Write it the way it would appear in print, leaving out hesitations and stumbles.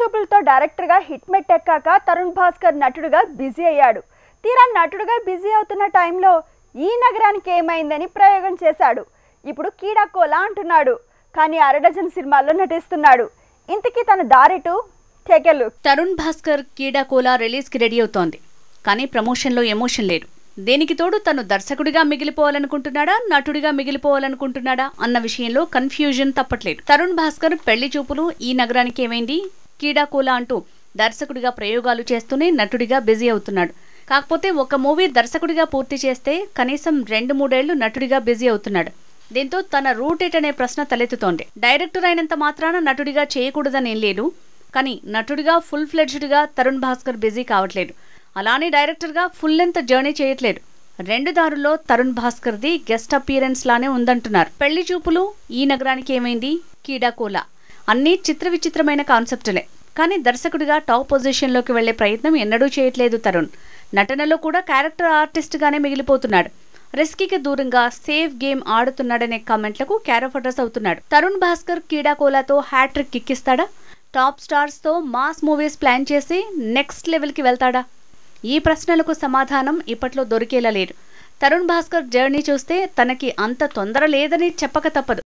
చూపులతో డైరెక్టర్ గా హిట్ మెట్టెక్కాక తరుణ్ భాస్కర్ నటుడుగా బిజీ అయ్యాడు. తీరా నటుడుగా బిజీ అవుతున్న టైంలో ఈ నగరానికి ఏమైందని ప్రయోగం చేశాడు. ఇప్పుడు కీడాకోలా అంటున్నాడు, కానీ అరడజన్ సినిమాల్లో నటిస్తున్నాడు. ఇంతకీ తన దారిటు take a look. Tarun Bhaskar Keedaa Cola release కి రెడీ అవుతోంది, కానీ ప్రమోషన్ లో ఎమోషన్ లేదు. దేనికి తోడు తను దర్శకుడిగా మిగిలిపోవాలనుకుంటున్నాడా, నటుడిగా మిగిలిపోవాలనుకుంటున్నాడా అన్న విషయంలో కన్ఫ్యూజన్ తప్పట్లేదు. తరుణ్ భాస్కర్ పెళ్లి చూపులు, ఈ నగరానికి ఏమైంది, కీడాకోలా అంటూ దర్శకుడిగా ప్రయోగాలు చేస్తూనే నటుడిగా బిజీ అవుతున్నాడు. కాకపోతే ఒక మూవీ దర్శకుడిగా పూర్తి చేస్తే కనీసం 2-3 ఏళ్లు నటుడిగా బిజీ అవుతున్నాడు. దీంతో తన రూట్ అనే ప్రశ్న తలెత్తుతోంది. డైరెక్టర్ అయినంత మాత్రాన నటుడిగా చేయకూడదని ఏం లేదు, కానీ నటుడిగా ఫుల్ ఫ్లెడ్జ్డ్గా తరుణ్ భాస్కర్ బిజీ కావట్లేదు. అలానే డైరెక్టర్గా ఫుల్ లెంత్ జర్నీ చేయట్లేదు. 2 దారుల్లో తరుణ్ భాస్కర్ది గెస్ట్ అపియరెన్స్ లానే ఉందంటున్నారు. పెళ్లి చూపులు, ఈ నగరానికి ఏమైంది, కీడాకోలా అన్నీ చిత్ర విచిత్రమైన కాన్సెప్టులే. కానీ దర్శకుడిగా టాప్ పొజిషన్లోకి వెళ్లే ప్రయత్నం ఎన్నడూ చేయట్లేదు తరుణ్. నటనలో కూడా క్యారెక్టర్ ఆర్టిస్ట్గానే మిగిలిపోతున్నాడు. రిస్కీకి దూరంగా సేఫ్ గేమ్ ఆడుతున్నాడనే కామెంట్లకు క్యారఫటర్స్ అవుతున్నాడు. తరుణ్ భాస్కర్ కీడాకోలాతో హ్యాట్రిక్ కిక్కిస్తాడా? టాప్ స్టార్స్తో మాస్ మూవీస్ ప్లాన్ చేసి నెక్స్ట్ లెవెల్కి వెళ్తాడా? ఈ ప్రశ్నలకు సమాధానం ఇప్పట్లో దొరికేలా లేదు. తరుణ్ భాస్కర్ జర్నీ చూస్తే తనకి అంత తొందర లేదని చెప్పక తప్పదు.